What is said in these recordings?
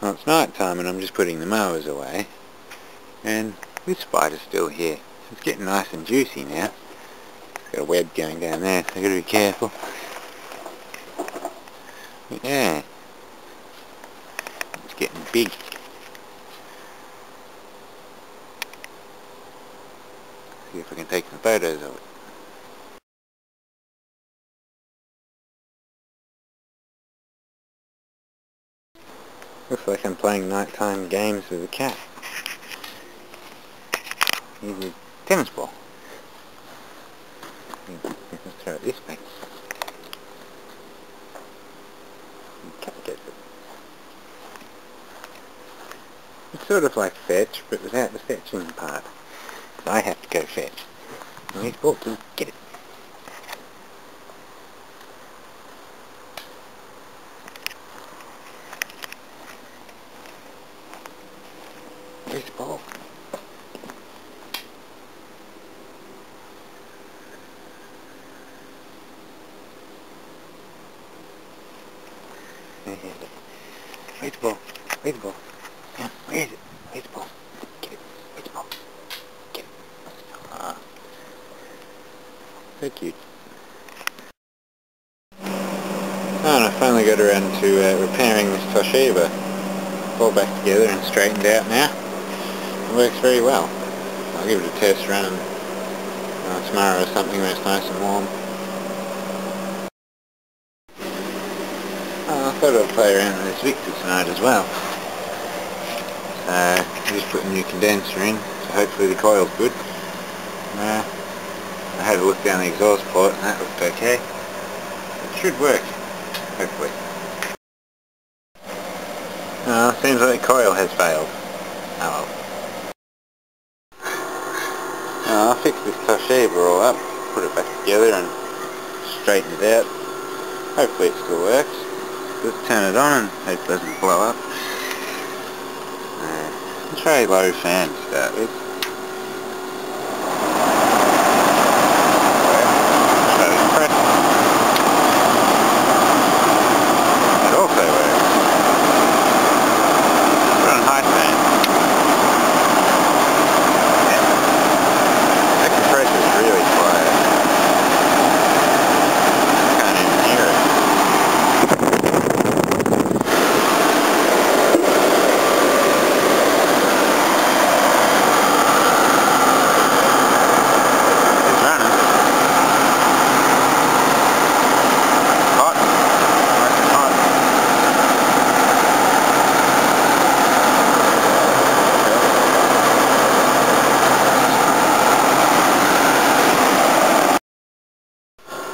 Well, it's night time and I'm just putting the mowers away, and this spider's still here. It's getting nice and juicy now. It's got a web going down there, so I've got to be careful. But yeah, it's getting big. See if I can take some photos of it. Looks like I'm playing nighttime games with a cat. Here's a tennis ball. Let's throw it this way. The cat gets it. It's sort of like fetch, but without the fetching part. I have to go fetch. Where's the ball? Get it. Where's the ball? Where's the ball? Where's the ball? Yeah, where is it? Where's the ball? Get it. Where's the ball? Get it. Ah. So cute. Oh, and I finally got around to repairing this Toshiba. It's all back together and straightened out now. It works very well. I'll give it a test run tomorrow or something when it's nice and warm. I thought I'd play around with this Victor tonight as well. So I just put a new condenser in, so hopefully the coil's good. I had a look down the exhaust port and that looked okay. It should work, hopefully. Seems like the coil has failed. Oh well. I'll fix this Toshiba all up, put it back together and straighten it out. Hopefully it still works. Just turn it on and hope it doesn't blow up. It's a very low fan to start with. It also works. Put on high fan. That compressor's really quiet. Can't even hear it.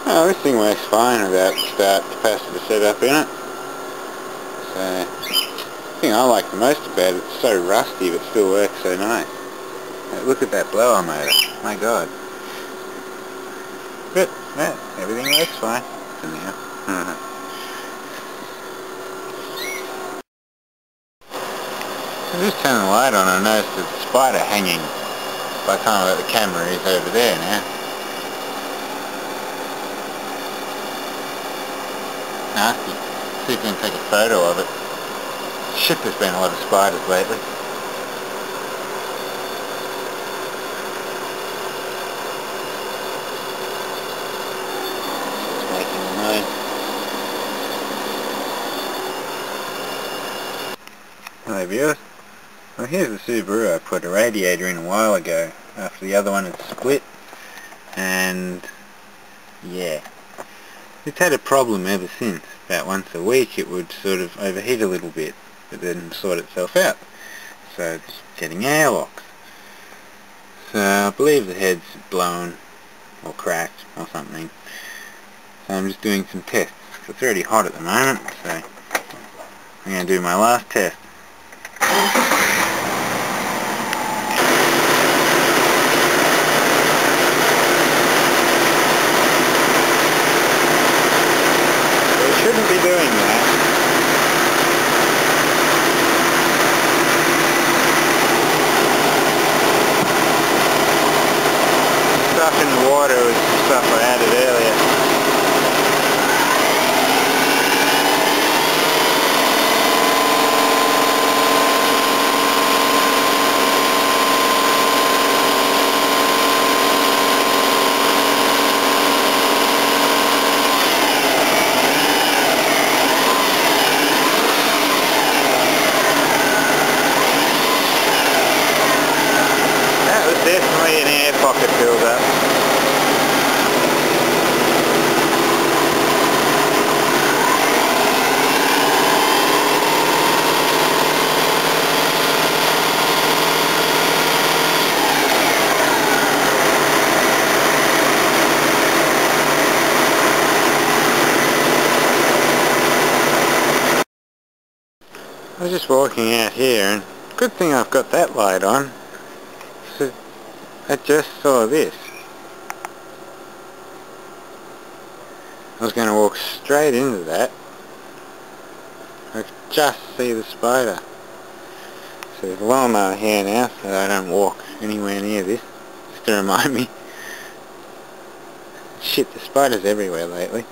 Oh, this thing works fine without start capacitor set up in it. So, the thing I like the most about it, it's so rusty but still works so nice. Look at that blower motor, my god. But, yeah, everything works fine for now. I just turned the light on and I noticed there's a spider hanging by the time that the camera is over there now. Nasty. See if we can take a photo of it. Shit, there's been a lot of spiders lately. It's making a noise. Hello viewers. Well, here's the Subaru I put a radiator in a while ago after the other one had split, and yeah. It's had a problem ever since. About once a week it would sort of overheat a little bit, but then sort itself out. So it's getting airlocks. So I believe the head's blown or cracked or something. So I'm just doing some tests. It's already hot at the moment, so I'm going to do my last test. Shouldn't be doing that. Stuff in the water was stuff I added earlier. I was just walking out here, and good thing I've got that light on. So I just saw this. I was going to walk straight into that. I could just see the spider. So there's a lawnmower here now, so I don't walk anywhere near this, just to remind me. Shit, the spiders everywhere lately.